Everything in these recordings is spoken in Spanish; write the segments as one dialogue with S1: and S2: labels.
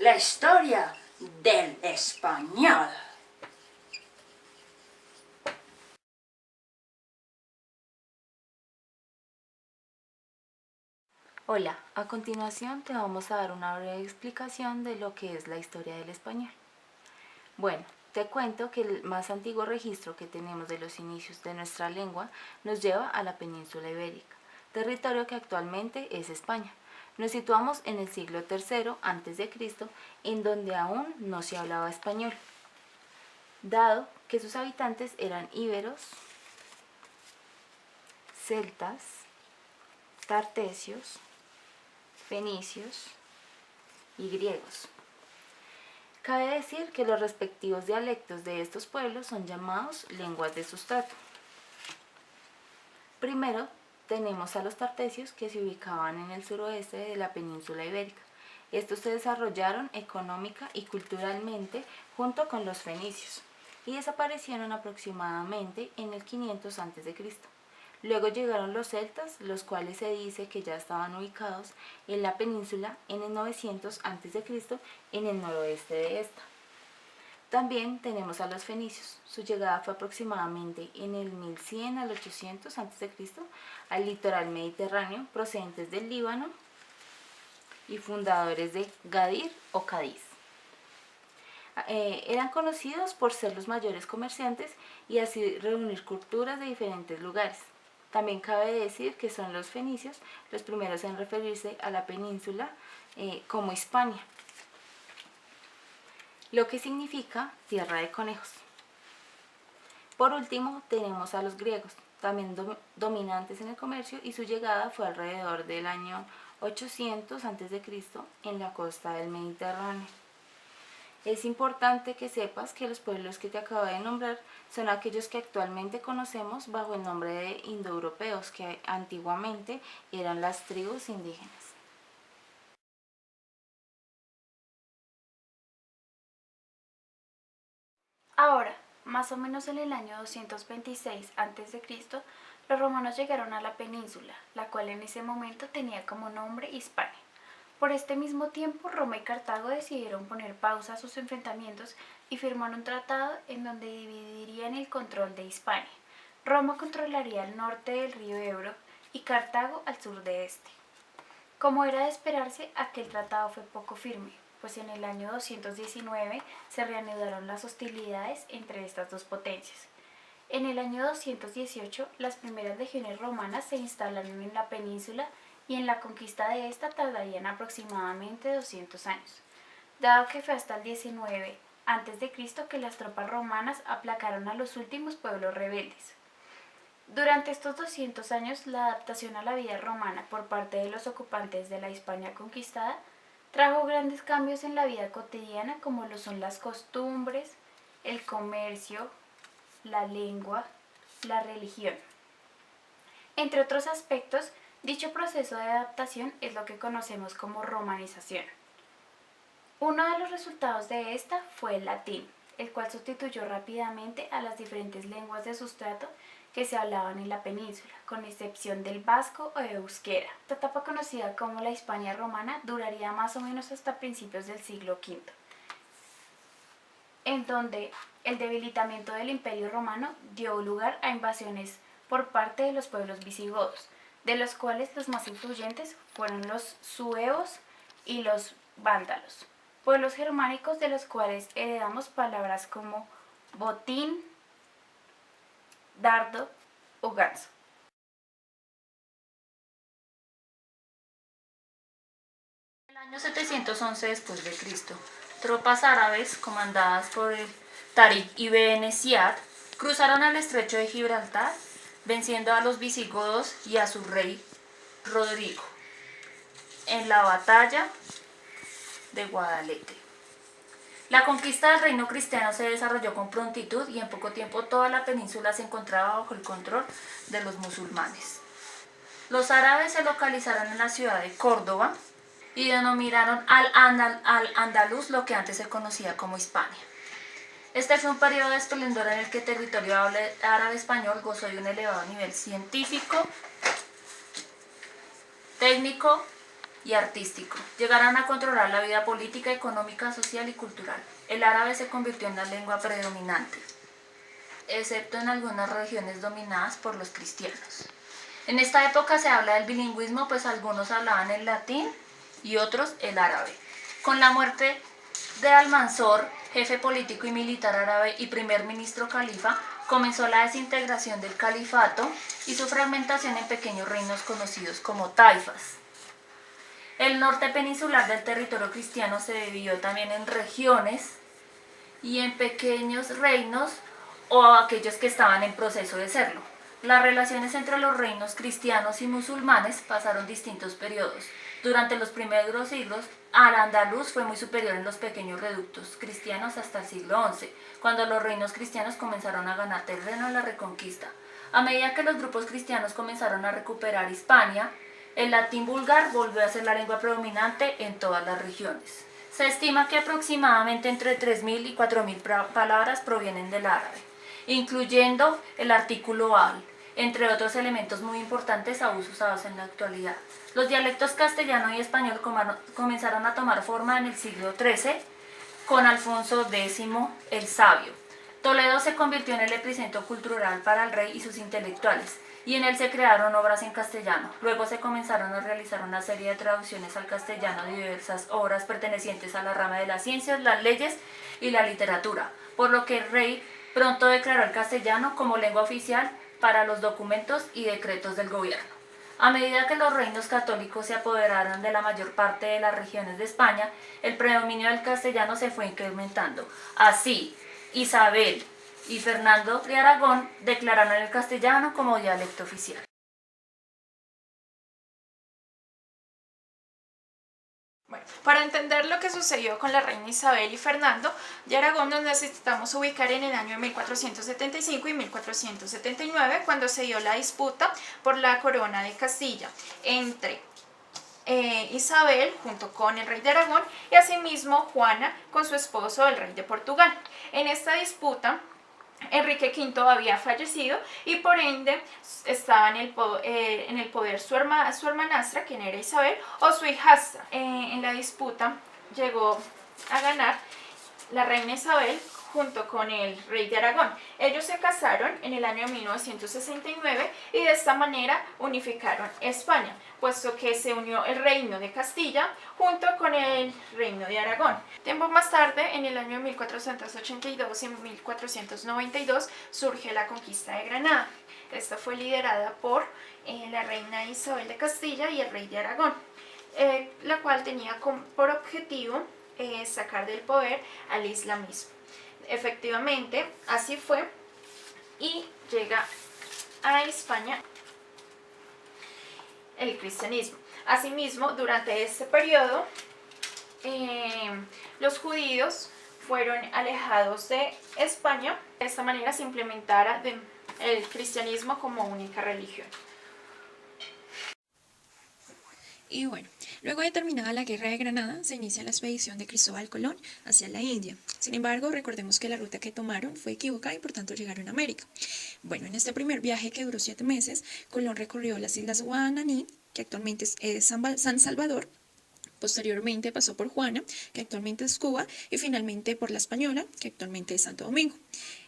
S1: la historia del español.
S2: Hola, a continuación te vamos a dar una breve explicación de lo que es la historia del español. Bueno, te cuento que el más antiguo registro que tenemos de los inicios de nuestra lengua nos lleva a la península ibérica, territorio que actualmente es España. Nos situamos en el siglo III a.C., en donde aún no se hablaba español, dado que sus habitantes eran íberos, celtas, tartesios, fenicios y griegos. Cabe decir que los respectivos dialectos de estos pueblos son llamados lenguas de sustrato. Primero tenemos a los tartesios, que se ubicaban en el suroeste de la península ibérica. Estos se desarrollaron económica y culturalmente junto con los fenicios y desaparecieron aproximadamente en el 500 a.C. Luego llegaron los celtas, los cuales se dice que ya estaban ubicados en la península en el 900 a.C. en el noroeste de esta. También tenemos a los fenicios. Su llegada fue aproximadamente en el 1100 al 800 a.C. al litoral mediterráneo, procedentes del Líbano y fundadores de Gadir o Cádiz. Eran conocidos por ser los mayores comerciantes y así reunir culturas de diferentes lugares. También cabe decir que son los fenicios los primeros en referirse a la península como Hispania, lo que significa tierra de conejos. Por último tenemos a los griegos, también dominantes en el comercio, y su llegada fue alrededor del año 800 a.C. en la costa del Mediterráneo. Es importante que sepas que los pueblos que te acabo de nombrar son aquellos que actualmente conocemos bajo el nombre de indoeuropeos, que antiguamente eran las tribus indígenas.
S3: Ahora, más o menos en el año 226 a.C., los romanos llegaron a la península, la cual en ese momento tenía como nombre Hispania. Por este mismo tiempo, Roma y Cartago decidieron poner pausa a sus enfrentamientos y firmaron un tratado en donde dividirían el control de Hispania. Roma controlaría el norte del río Ebro y Cartago al sur de este. Como era de esperarse, aquel tratado fue poco firme, pues en el año 219 se reanudaron las hostilidades entre estas dos potencias. En el año 218, las primeras legiones romanas se instalaron en la península y en la conquista de esta tardarían aproximadamente 200 años, dado que fue hasta el 19 a.C. que las tropas romanas aplacaron a los últimos pueblos rebeldes. Durante estos 200 años, la adaptación a la vida romana por parte de los ocupantes de la Hispania conquistada trajo grandes cambios en la vida cotidiana, como lo son las costumbres, el comercio, la lengua, la religión. Entre otros aspectos, dicho proceso de adaptación es lo que conocemos como romanización. Uno de los resultados de esta fue el latín, el cual sustituyó rápidamente a las diferentes lenguas de sustrato que se hablaban en la península, con excepción del vasco o euskera. Esta etapa, conocida como la Hispania romana, duraría más o menos hasta principios del siglo V, en donde el debilitamiento del Imperio Romano dio lugar a invasiones por parte de los pueblos visigodos, de los cuales los más influyentes fueron los suevos y los vándalos, pueblos germánicos de los cuales heredamos palabras como botín, dardo o ganso.
S4: En el año 711 después de Cristo, tropas árabes comandadas por el Tariq ibn Ziyad cruzaron el estrecho de Gibraltar, venciendo a los visigodos y a su rey Rodrigo en la batalla de Guadalete. La conquista del reino cristiano se desarrolló con prontitud y en poco tiempo toda la península se encontraba bajo el control de los musulmanes. Los árabes se localizaron en la ciudad de Córdoba y denominaron al Andaluz lo que antes se conocía como Hispania. Este fue un periodo de esplendor en el que el territorio árabe español gozó de un elevado nivel científico, técnico y artístico. Llegaron a controlar la vida política, económica, social y cultural. El árabe se convirtió en la lengua predominante, excepto en algunas regiones dominadas por los cristianos. En esta época se habla del bilingüismo, pues algunos hablaban el latín y otros el árabe. Con la muerte de Almanzor, jefe político y militar árabe y primer ministro califa, comenzó la desintegración del califato y su fragmentación en pequeños reinos conocidos como taifas. El norte peninsular del territorio cristiano se dividió también en regiones y en pequeños reinos o aquellos que estaban en proceso de serlo. Las relaciones entre los reinos cristianos y musulmanes pasaron distintos periodos. Durante los primeros siglos, Al-Andalus fue muy superior en los pequeños reductos cristianos hasta el siglo XI, cuando los reinos cristianos comenzaron a ganar terreno en la Reconquista. A medida que los grupos cristianos comenzaron a recuperar Hispania, el latín vulgar volvió a ser la lengua predominante en todas las regiones. Se estima que aproximadamente entre 3.000 y 4.000 palabras provienen del árabe, incluyendo el artículo al, entre otros elementos muy importantes aún usados en la actualidad. Los dialectos castellano y español comenzaron a tomar forma en el siglo XIII con Alfonso X el Sabio. Toledo se convirtió en el epicentro cultural para el rey y sus intelectuales, y en él se crearon obras en castellano. Luego se comenzaron a realizar una serie de traducciones al castellano de diversas obras pertenecientes a la rama de las ciencias, las leyes y la literatura, por lo que el rey pronto declaró el castellano como lengua oficial para los documentos y decretos del gobierno. A medida que los reinos católicos se apoderaron de la mayor parte de las regiones de España, el predominio del castellano se fue incrementando. Así, Isabel y Fernando de Aragón declararon el castellano como dialecto oficial.
S5: Bueno, para entender lo que sucedió con la reina Isabel y Fernando de Aragón, nos necesitamos ubicar en el año 1475 y 1479, cuando se dio la disputa por la corona de Castilla entre Isabel junto con el rey de Aragón y asimismo Juana con su esposo el rey de Portugal. En esta disputa Enrique V había fallecido y por ende estaba en el poder su hermanastra, quien era Isabel, o su hijastra. En la disputa llegó a ganar la reina Isabel junto con el rey de Aragón. Ellos se casaron en el año 1969 y de esta manera unificaron España, puesto que se unió el reino de Castilla junto con el reino de Aragón. Tiempo más tarde, en el año 1482 y 1492, surge la conquista de Granada. Esta fue liderada por la reina Isabel de Castilla y el rey de Aragón, la cual tenía por objetivo sacar del poder al islamismo. Efectivamente, así fue y llega a España el cristianismo. Asimismo, durante este periodo, los judíos fueron alejados de España. De esta manera se implementara el cristianismo como única religión.
S6: Y bueno, luego de terminada la Guerra de Granada, se inicia la expedición de Cristóbal Colón hacia la India. Sin embargo, recordemos que la ruta que tomaron fue equivocada y por tanto llegaron a América. Bueno, en este primer viaje, que duró 7 meses, Colón recorrió las islas Guananí, que actualmente es San Salvador. Posteriormente pasó por Juana, que actualmente es Cuba, y finalmente por La Española, que actualmente es Santo Domingo.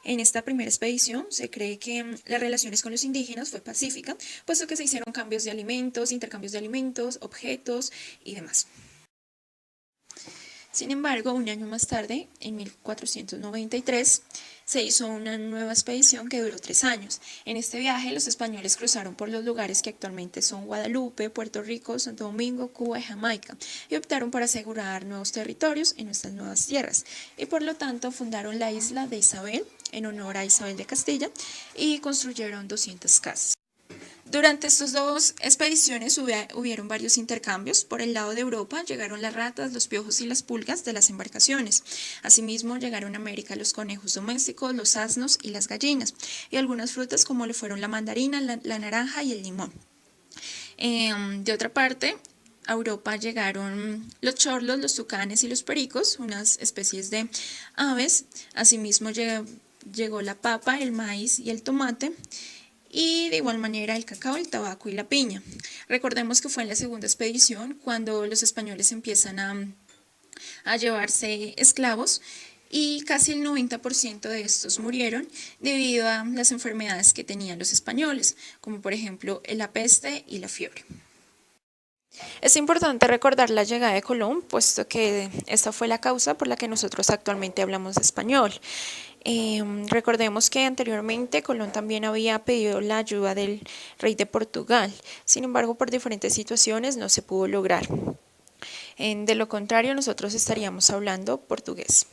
S6: En esta primera expedición se cree que las relaciones con los indígenas fue pacífica, puesto que se hicieron cambios de alimentos, intercambios de alimentos, objetos y demás. Sin embargo, un año más tarde, en 1493, se hizo una nueva expedición que duró 3 años. En este viaje, los españoles cruzaron por los lugares que actualmente son Guadalupe, Puerto Rico, Santo Domingo, Cuba y Jamaica, y optaron por asegurar nuevos territorios en nuestras nuevas tierras, y por lo tanto fundaron la isla de Isabel, en honor a Isabel de Castilla, y construyeron 200 casas. Durante estas 2 expediciones hubieron varios intercambios. Por el lado de Europa llegaron las ratas, los piojos y las pulgas de las embarcaciones. Asimismo llegaron a América los conejos domésticos, los asnos y las gallinas, y algunas frutas como lo fueron la mandarina, la naranja y el limón. De otra parte, a Europa llegaron los chorlos, los tucanes y los pericos, unas especies de aves. Asimismo llegó la papa, el maíz y el tomate. y de igual manera el cacao, el tabaco y la piña. Recordemos que fue en la segunda expedición cuando los españoles empiezan a llevarse esclavos y casi el 90% de estos murieron debido a las enfermedades que tenían los españoles, como por ejemplo la peste y la fiebre.
S5: Es importante recordar la llegada de Colón, puesto que esta fue la causa por la que nosotros actualmente hablamos español. Recordemos que anteriormente Colón también había pedido la ayuda del rey de Portugal, sin embargo por diferentes situaciones no se pudo lograr. De lo contrario nosotros estaríamos hablando portugués.